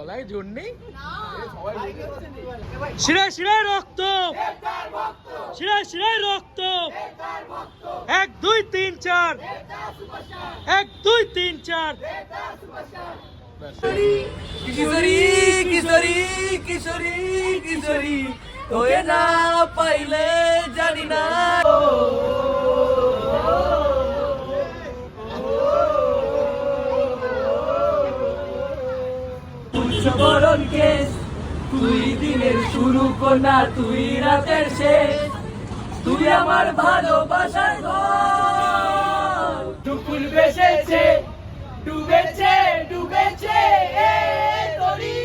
গলায় জোর নেই। শিরায় শিরায় রক্ত, শিরায় শিরায় রক্ত। 1 2 3 4, 1 2 3 4। কিশোরী কিশোরী কিশোরী কিশোরী তোকে না পাইলে জানি না। বরণ কেস তুই দিনের শুরু কোনা তুই রাতের শেষ, তুই আমার ভালোবাসার ঘর। দুকুল বেসেছে ডুবেছে ডুবেছে তোরি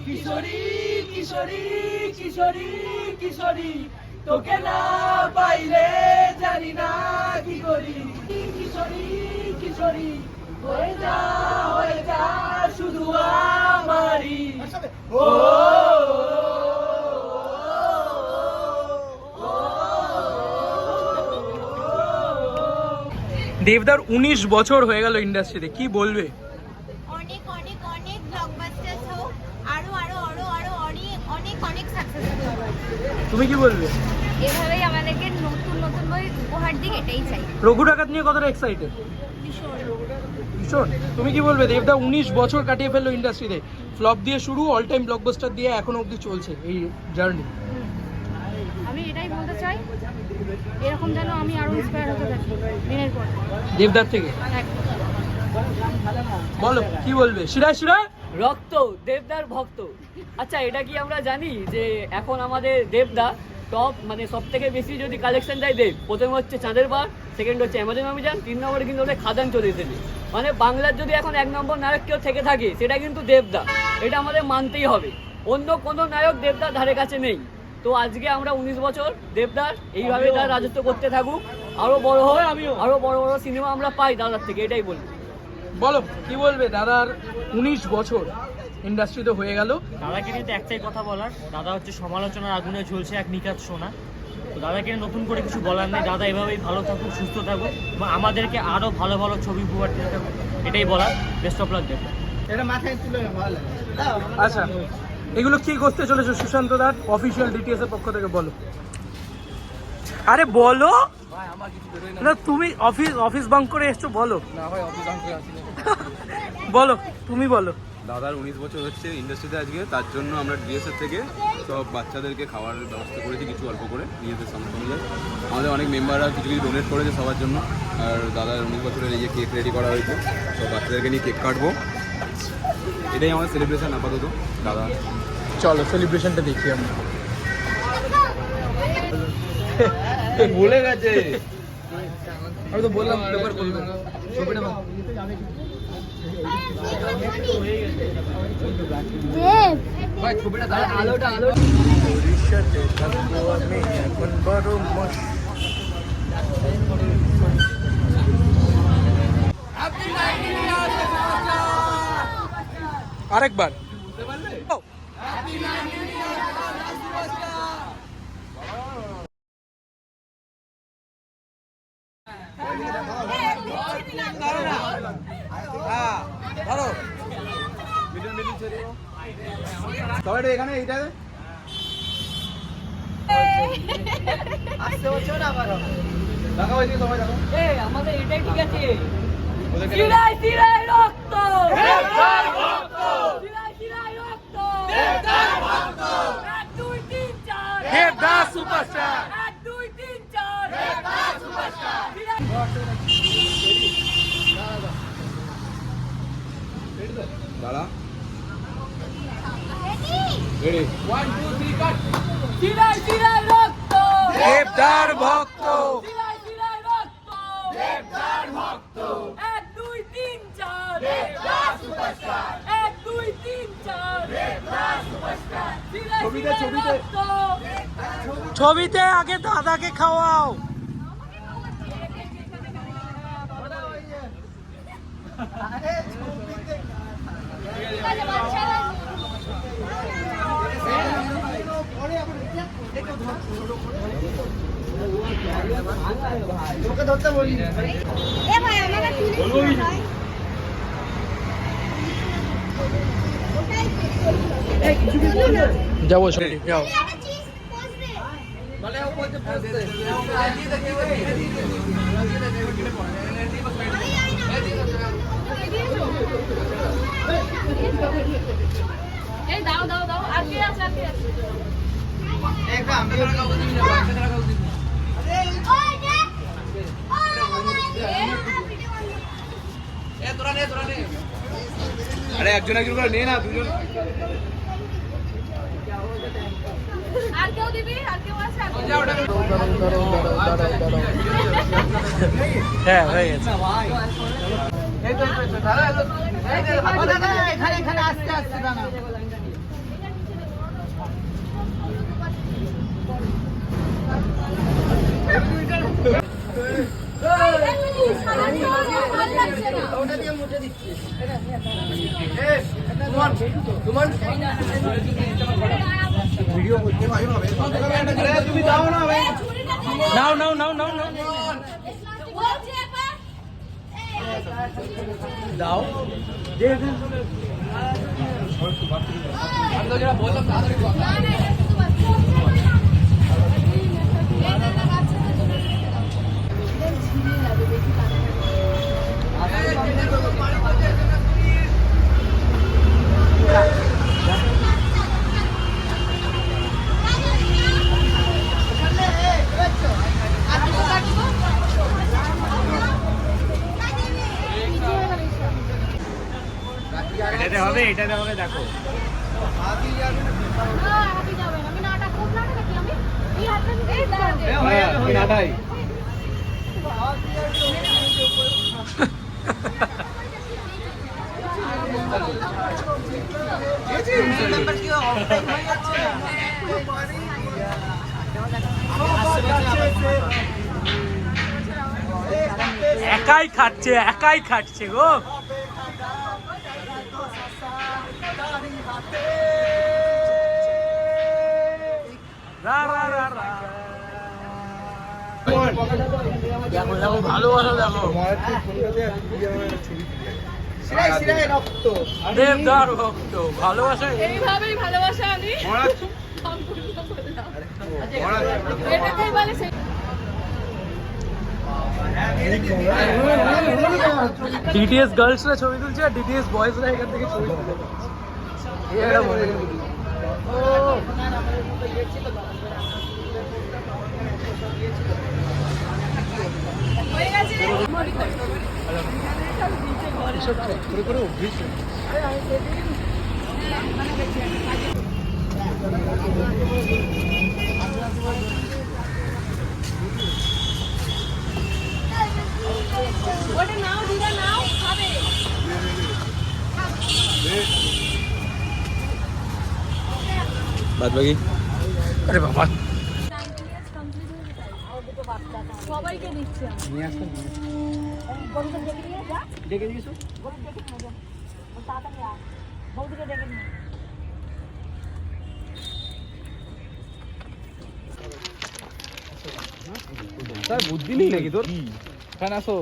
কিশোরী কিশোরী কিশোরী কিশোরী তোকে না পাইলে জানি না কি করি। কিশোরী কিশোরী হয়ে যা শুধু আমারই। ও দেবদার 19 বছর হয়ে গেল ইন্ডাস্ট্রিতে, কি বলবে? অনেক অনেক অনেক ব্লকবাস্টার্স হোক, আরো আরো আরো আরো অনেক অনেক অনেক সাকসেসফুল। তুমি কি বলবে? এভাবেই আমাদেরকে নতুন নতুন বই উপহার দিক, এটাই চাই। রঘু ডাকাত নিয়ে কতটা এক্সাইটেড? ভীষণ। তুমি কি বলবে? দেবদা 19 বছর কাটিয়ে ফেললো ইন্ডাস্ট্রিতে, ফ্লপ দিয়ে শুরু, অল টাইম ব্লকবাস্টার দিয়ে এখনো অবধি চলছে এই জার্নি। আমি এটাই বলতে চাই, এরকম যেন আমি আরো ইন্সপায়ার হতে থাকি দিনের পর দেবদার থেকে। বলো কি বলবে? শিরায় শিরায় রক্ত, দেবদার ভক্ত। আচ্ছা, এটা কি আমরা জানি যে এখন আমাদের দেবদা টপ, মানে সব থেকে বেশি যদি কালেকশন দেয় দেব, প্রথমে হচ্ছে চাঁদের বার, সেকেন্ড হচ্ছে অ্যামাজন অভিযান, 3 নম্বরে কিন্তু ওদের খাদান চলে এসেছে। মানে বাংলার যদি এখন 1 নম্বর নায়ক কেউ থেকে থাকে সেটা কিন্তু দেবদা, এটা আমাদের মানতেই হবে। অন্য কোনো নায়ক দেবদার ধারে কাছে নেই। তো আজকে আমরা 19 বছর দেবদার এইভাবে তার রাজত্ব করতে থাকুক, আরো বড় হয়, আরো বড় বড় সিনেমা আমরা পাই দাদার থেকে, এটাই বলবো। বলো কি বলবে? দাদার 19 বছর ইন্ডাস্ট্রিতে হয়ে গেল। দাদাকে নিয়ে তো একটাই কথা বলার, দাদা হচ্ছে সমালোচনার আগুনে ঝলছে এক নিকাত সোনা। তো দাদাকে নিয়ে নতুন করে কিছু বলার নেই, দাদা এভাবেই ভালো থাকুক, সুস্থ থাকুক এবং আমাদেরকে আরো ভালো ভালো ছবি উপহার দিতে থাকুক, এটাই বলার। বেস্ট অফ লাক দেব। এটা মাথায় তুলে ভালো লাগে। আচ্ছা, এগুলো কি করতে চলেছো সুশান্ত দার অফিসিয়াল ডিটিএস এর পক্ষ থেকে? বলো। আরে বলো না, তুমি অফিস বাঙ্ক করে এসছো, বলো না ভাই, অফিস আঙ্কে আসিনি। বলো, তুমি বলো। দাদার 19 বছর হচ্ছে ইন্ডাস্ট্রিতে আজকে, তার জন্য আমরা ডিএসএফ থেকে সব বাচ্চাদেরকে খাওয়ার ব্যবস্থা করেছি কিছু অল্প করে, নিজেদের সামর্থ্য অনুযায়ী। আমাদের অনেক মেম্বাররা কিছু কিছু ডোনেট করেছে সবার জন্য। আর দাদার 19 বছরের এই যে কেক রেডি করা হয়েছে, সব বাচ্চাদেরকে নিয়ে কেক কাটবো, এটাই আমাদের সেলিব্রেশন আপাতত। দাদা চলো সেলিব্রেশনটা দেখি আমরা। ভুলে গেছে, আমি তো বললাম পেপার করবো ছবিটা। ভাই ছবিটা দাঁড়া, আলোটা আলো এখন বড় আরেকবার সবাই এখানে এইটা আসতে হচ্ছে না আবার দেখা হয়েছে, সবাই দেখো। আমাদের এটাই ঠিক আছে। শিরায় শিরায় রক্ত, দেবদার ভক্ত, শিরায় শিরায় রক্ত, দেবদার ভক্ত। 1 2 3 4 দেবদার সুপারস্টার, 1 2 3 4 দেবদার সুপারস্টার। দাদা রেডি, 1 2 3 কাট। শিরায় শিরায় রক্ত, দেবদার ভক্ত, শিরায় শিরায় রক্ত, দেবদার ভক্ত। 1 2 3 4 দেবদার সুপারস্টার, 1 2 3 4 দেবদার সুপারস্টার। ছবিতে, ছবিতে। ছবিতে আগে দাদাকে খাওয়াও। তোকে ধরতে বলি। এ ভাই আমাকে তুলে যাবো সবাই, যাও। এই দাও দাও দাও আর কি আছে আর কি আছে আরে একজন একজন করে নে না, দুজন। আর কেউ দিবি আর কেউ আছে হ্যাঁ হয়ে গেছে। এখানে আস্তে আস্তে দাঁড়া। ওটা দিয়ে মুছে দিচ্ছি। তুমি দাও না ভাই। নাও নাও নাও নাও নাও দাও। এটাতে হবে, এটাতে হবে, দেখো। একাই খাচ্ছে, একাই খাচ্ছে গো। রা রা রা রা। দেখো দেখো ভালোবাসা দেখো। দেবদার ভক্ত ভালোবাসা। এইভাবেই ভালোবাসা আমি এটাকেই বলে সে ডিটিএস গার্লসরা ছবি তুলছে আর ডিটিএস বয়েজরা এখান থেকে ছবি তুলছে। এটা মনে হয়ে গেছে করে করে অভ্যেস। ওটা নাও দিদা নাও খাবে বাদ বাকি আরে বাবা সবাইকে দিচ্ছি নিয়ে আসতাম ডেকে দিয়েছো। স্যার বুদ্ধি নেই নাকি তোর? ফ্যান আসো।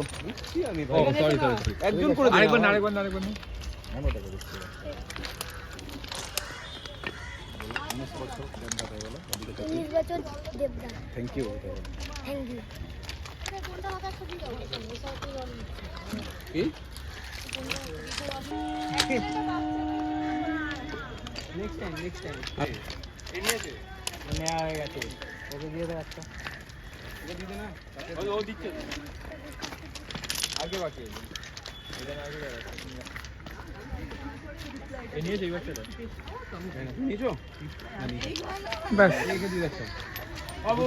সরি সরি একজন করে দিন। আরেকবার আরেকবার আরেকবার না। Thank you. কি নেক্সট টাইম এই নিয়েছে নেওয়া হয়ে গেছে। ওকে দিয়ে দাও একটা। ওকে দিতে না, ও দিচ্ছে আগে বাকি এ নিয়েছে এই বাচ্চাটা। নিয়েছো? ব্যাস রেখে দিয়ে যাচ্ছ বাবু।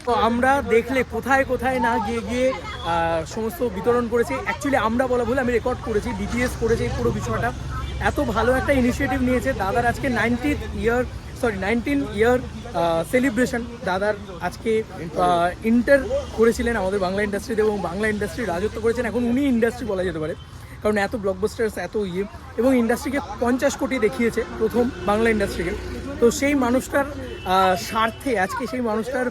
তো আমরা দেখলে কোথায় কোথায় না গিয়ে গিয়ে সমস্ত বিতরণ করেছি। অ্যাকচুয়ালি আমরা বলা ভুল, আমি রেকর্ড করেছি, ডিটিএস করেছি এই পুরো বিষয়টা। এত ভালো একটা ইনিশিয়েটিভ নিয়েছে দাদার। আজকে 19 ইয়ার সেলিব্রেশন। দাদার আজকে ইন্টার করেছিলেন আমাদের বাংলা ইন্ডাস্ট্রিতে এবং বাংলা ইন্ডাস্ট্রি রাজত্ব করেছেন। এখন উনি ইন্ডাস্ট্রি বলা যেতে পারে, কারণ এত ব্লকবাস্টার্স এত এবং ইন্ডাস্ট্রিকে 50 কোটি দেখিয়েছে প্রথম বাংলা ইন্ডাস্ট্রিকে। তো সেই মানুষটার স্বার্থে আজকে সেই মানুষটার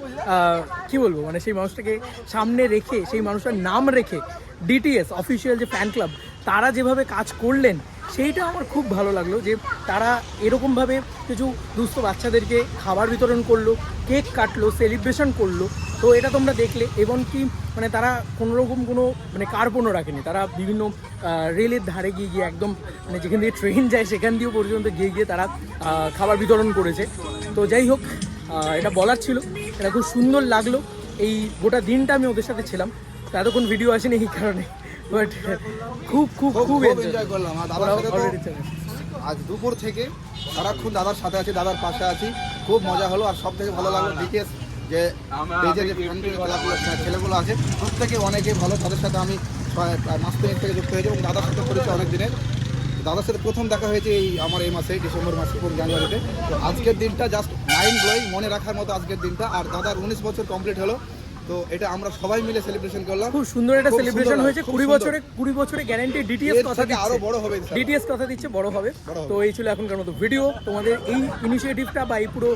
কি বলবো মানে সেই মানুষটাকে সামনে রেখে সেই মানুষটার নাম রেখে ডিটিএস অফিসিয়াল যে ফ্যান ক্লাব তারা যেভাবে কাজ করলেন সেইটা আমার খুব ভালো লাগলো, যে তারা এরকমভাবে কিছু দুস্থ বাচ্চাদেরকে খাবার বিতরণ করলো, কেক কাটলো, সেলিব্রেশন করলো। তো এটা তোমরা দেখলে, এবং কি মানে তারা কোনোরকম কোনো মানে কার্পণও রাখেনি, তারা বিভিন্ন রেলের ধারে গিয়ে একদম মানে যেখান দিয়ে ট্রেন যায় সেখান দিয়েও পর্যন্ত গিয়ে তারা খাবার বিতরণ করেছে। তো যাই হোক, এটা বলার ছিল, এটা খুব সুন্দর লাগলো। এই গোটা দিনটা আমি ওদের সাথে ছিলাম, তো এতক্ষণ ভিডিও আসেনি এই কারণে, বাট খুব খুব খুব এনজয় করলাম। আর দাদার সাথে তো আজ দুপুর থেকে সারাক্ষণ দাদার সাথে আছি, দাদার পাশে আছি, খুব মজা হলো। আর সব থেকে ভালো লাগলো ডিটিএস যে পেজের যে ছেলেগুলো আছে প্রত্যেকে অনেকেই ভালো, তাদের সাথে আমি মাস তিনেক থেকে যুক্ত হয়েছি এবং দাদার সাথে পরিচয় অনেক দিনের। দাদার সাথে প্রথম দেখা হয়েছে আমার এই মাসে ডিসেম্বর মাসে এবং জানুয়ারিতে। তো আজকের দিনটা জাস্ট মাইন্ড ব্লোয়িং, মনে রাখার মতো আজকের দিনটা। আর দাদার 19 বছর কমপ্লিট হলো, তো এটা আমরা সবাই মিলে সেলিব্রেশন করলাম। খুব সুন্দর একটা খুব সেলিব্রেশন সুন্দর, হয়েছে। খুব 20 বছরে গ্যারান্টি ডিটিএস এর কথা থেকে দিচ্ছে, আরো বড় হবে ইনশাআল্লাহ। ডিটিএস কথা দিচ্ছে বড় হবে। তো এই ছিল এখনকার মতো ভিডিও। তোমাদের এই ইনিশিয়েটিভটা বা এই পুরো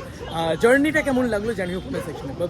জার্নিটা কেমন লাগলো জানিও কমেন্ট সেকশনে। Bye bye.